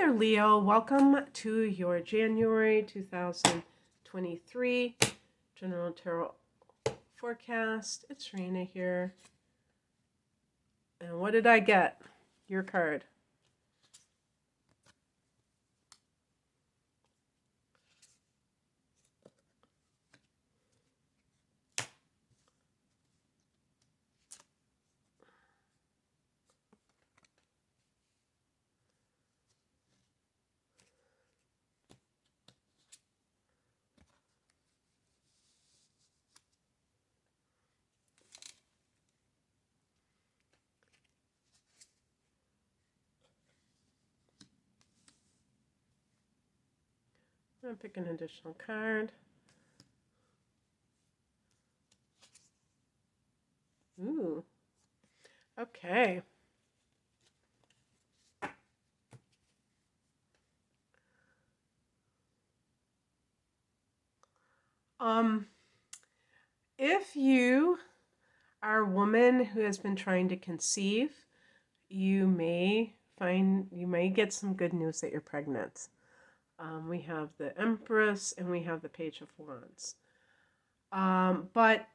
there, Leo. Welcome to your January 2023 General Tarot Forecast. It's Rena here. And what did I get? Your card. I'm going to pick an additional card. Ooh. Okay. If you are a woman who has been trying to conceive, you may get some good news that you're pregnant. We have the Empress and we have the Page of Wands. But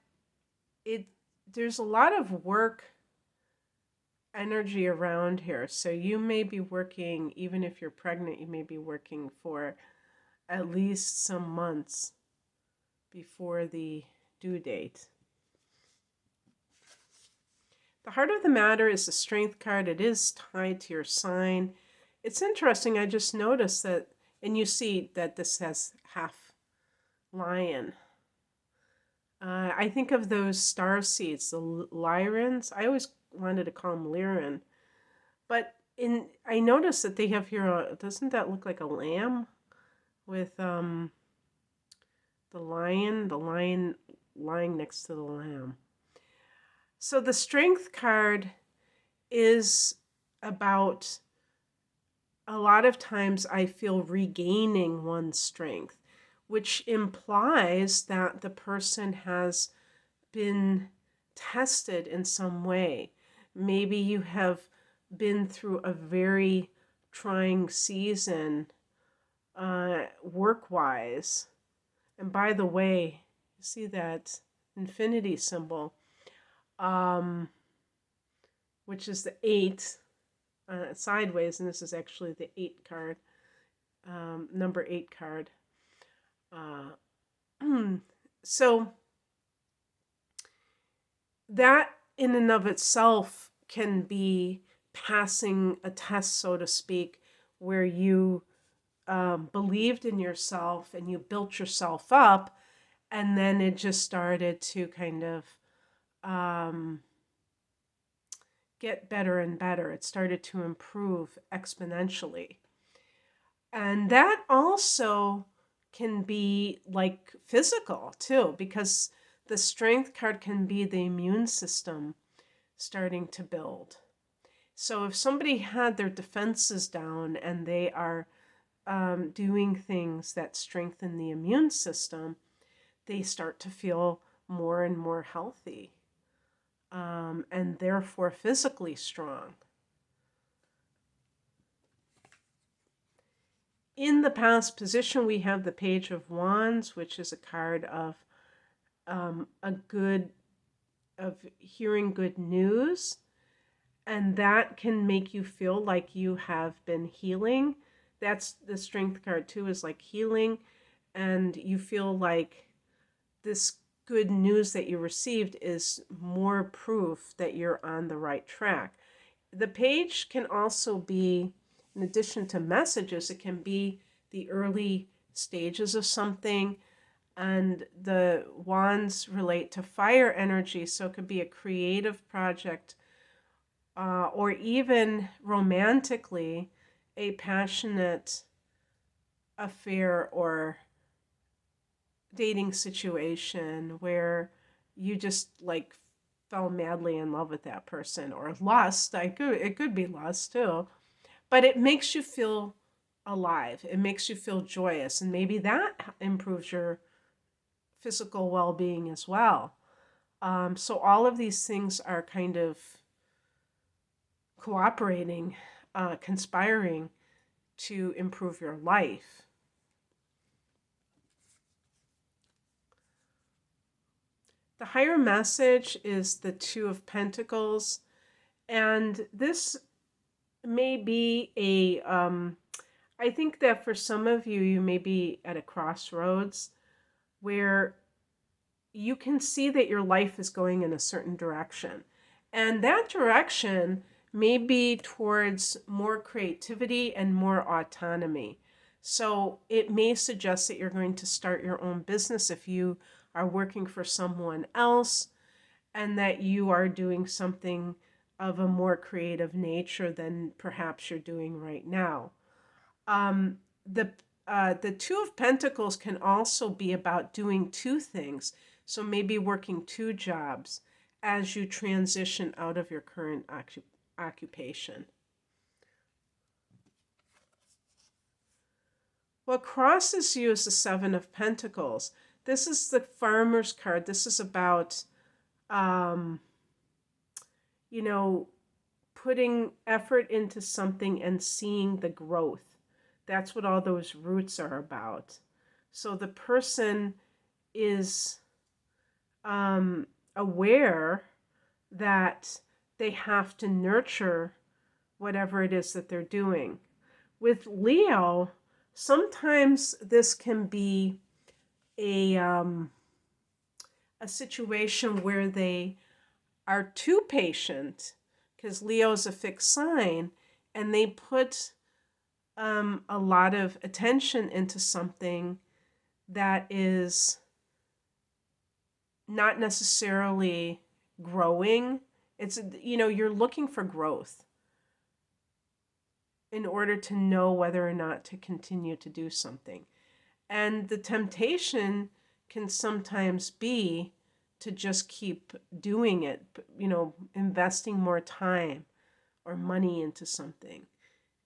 there's a lot of work energy around here. So you may be working, even if you're pregnant, you may be working for at least some months before the due date. The heart of the matter is the Strength card. It is tied to your sign. It's interesting. I just noticed that, and you see that this has half lion. I think of those star seeds, the lyrans. I always wanted to call them liran. But I noticed that they have here, doesn't that look like a lamb? With the lion lying next to the lamb. So the Strength card is about, a lot of times I feel regaining one's strength, which implies that the person has been tested in some way. Maybe you have been through a very trying season work-wise. And by the way, you see that infinity symbol, which is the 8 sideways, and this is actually the 8 card, number 8 card. So that in and of itself can be passing a test, so to speak, where you believed in yourself and you built yourself up, and then it just started to kind of get better and better. It started to improve exponentially. And that also can be like physical too, because the Strength card can be the immune system starting to build. So if somebody had their defenses down and they are doing things that strengthen the immune system, they start to feel more and more healthy, and therefore physically strong. In the past position, we have the Page of Wands, which is a card of hearing good news, and that can make you feel like you have been healing. That's the Strength card too, is like healing, and you feel like this good news that you received is more proof that you're on the right track. The page can also be, in addition to messages, it can be the early stages of something, and the wands relate to fire energy, so it could be a creative project, or even romantically, a passionate affair or dating situation where you just like fell madly in love with that person, or lust. It could be lust too, but it makes you feel alive. It makes you feel joyous, and maybe that improves your physical well-being as well. So all of these things are kind of cooperating, conspiring to improve your life. The higher message is the Two of Pentacles, and this may be I think that for some of you, you may be at a crossroads where you can see that your life is going in a certain direction. And that direction may be towards more creativity and more autonomy. So it may suggest that you're going to start your own business if you are working for someone else, and that you are doing something of a more creative nature than perhaps you're doing right now. Um, the Two of Pentacles can also be about doing two things. So maybe working two jobs as you transition out of your current occupation. What crosses you is the Seven of Pentacles. This is the Farmer's card. This is about, you know, putting effort into something and seeing the growth. That's what all those roots are about. So the person is aware that they have to nurture whatever it is that they're doing. With Leo, sometimes this can be a situation where they are too patient, because Leo is a fixed sign, and they put a lot of attention into something that is not necessarily growing. It's, you're looking for growth in order to know whether or not to continue to do something. And the temptation can sometimes be to just keep doing it, investing more time or money into something.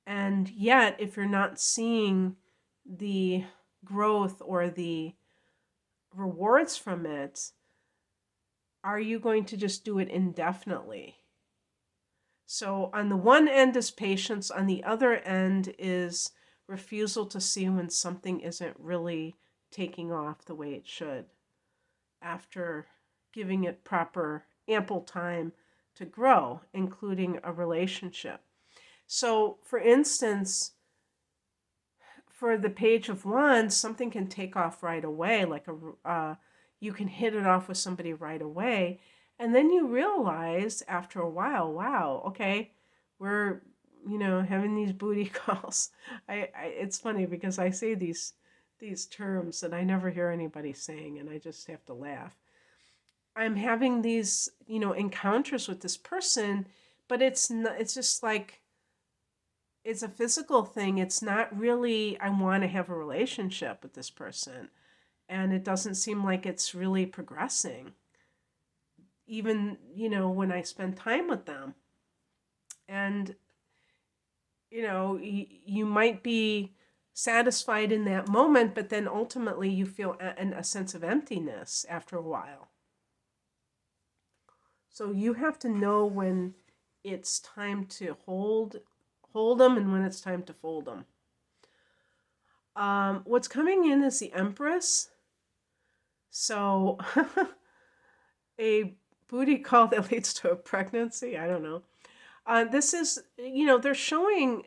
And yet, if you're not seeing the growth or the rewards from it, are you going to just do it indefinitely? So on the one end is patience, on the other end is refusal to see when something isn't really taking off the way it should, after giving it proper, ample time to grow, including a relationship. So, for instance, for the Page of Wands, something can take off right away, like you can hit it off with somebody right away, and then you realize after a while, wow, okay, we're having these booty calls. It's funny because I say these terms that I never hear anybody saying, and I just have to laugh. I'm having these encounters with this person, but it's not, it's just like, it's a physical thing. It's not really, I want to have a relationship with this person. And it doesn't seem like it's really progressing, even, when I spend time with them. And, you might be satisfied in that moment, but then ultimately you feel a sense of emptiness after a while. So you have to know when it's time to hold them and when it's time to fold them. What's coming in is the Empress. So a booty call that leads to a pregnancy, I don't know. This is, they're showing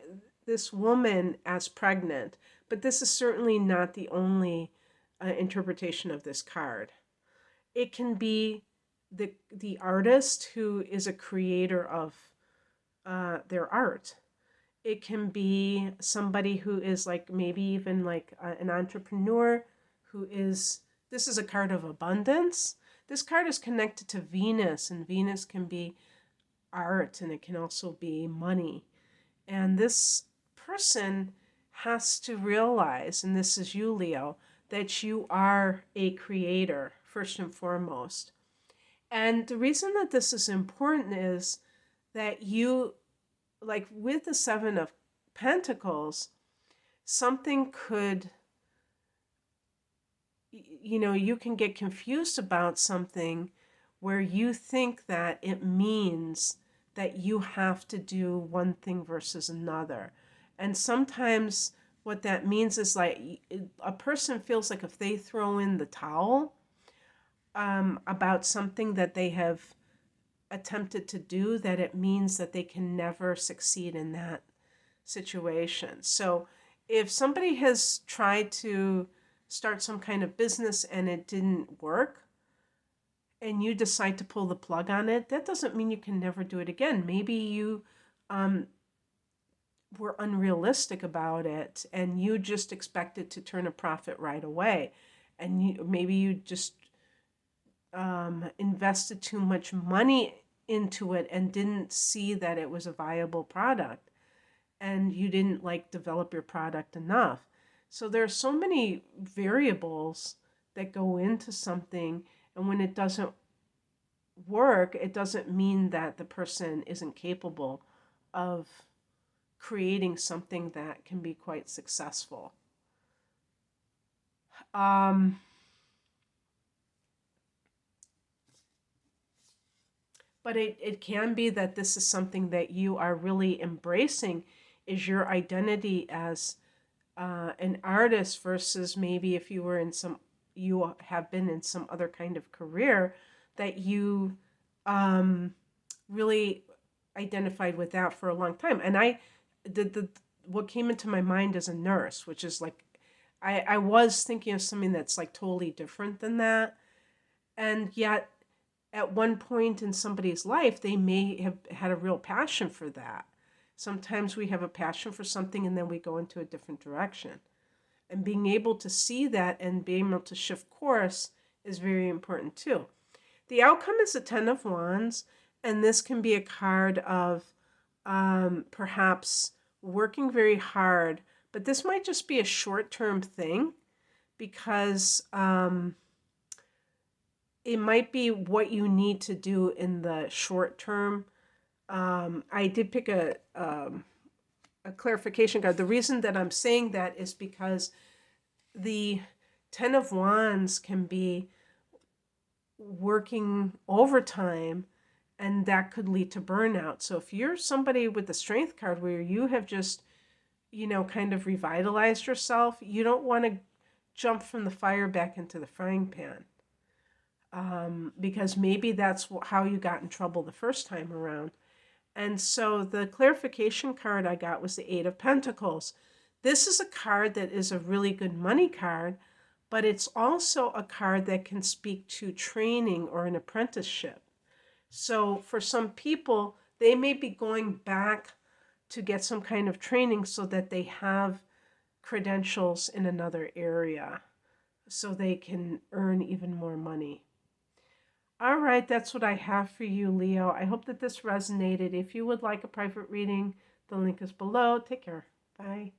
this woman as pregnant, but this is certainly not the only interpretation of this card. It can be the artist who is a creator of their art. It can be somebody who is like maybe even like an entrepreneur who is, this is a card of abundance. This card is connected to Venus, and Venus can be art, and it can also be money. And this person has to realize, and this is you, Leo, that you are a creator, first and foremost. And the reason that this is important is that you, like with the Seven of Pentacles, something could, you can get confused about something where you think that it means that you have to do one thing versus another. And sometimes what that means is like a person feels like if they throw in the towel about something that they have attempted to do, that it means that they can never succeed in that situation. So if somebody has tried to start some kind of business and it didn't work, and you decide to pull the plug on it, that doesn't mean you can never do it again. Maybe you um, were unrealistic about it and you just expected to turn a profit right away. And maybe you just invested too much money into it and didn't see that it was a viable product, and you didn't like develop your product enough. So there are so many variables that go into something, and when it doesn't work, it doesn't mean that the person isn't capable of creating something that can be quite successful. Um, but it can be that this is something that you are really embracing, is your identity as an artist, versus maybe if you were in some, you have been in some other kind of career, that you um, really identified with that for a long time. And the what came into my mind as a nurse, which is like, I was thinking of something that's like totally different than that. And yet, at one point in somebody's life, they may have had a real passion for that. Sometimes we have a passion for something and then we go into a different direction. And being able to see that and being able to shift course is very important too. The outcome is the Ten of Wands, and this can be a card of perhaps working very hard, but this might just be a short-term thing, because it might be what you need to do in the short term. I did pick a clarification card. The reason that I'm saying that is because the Ten of Wands can be working overtime, and that could lead to burnout. So if you're somebody with the Strength card where you have just, kind of revitalized yourself, you don't want to jump from the fire back into the frying pan. Because maybe that's how you got in trouble the first time around. And so the clarification card I got was the Eight of Pentacles. This is a card that is a really good money card, but it's also a card that can speak to training or an apprenticeship. So for some people, they may be going back to get some kind of training so that they have credentials in another area so they can earn even more money. All right, that's what I have for you, Leo. I hope that this resonated. If you would like a private reading, the link is below. Take care. Bye.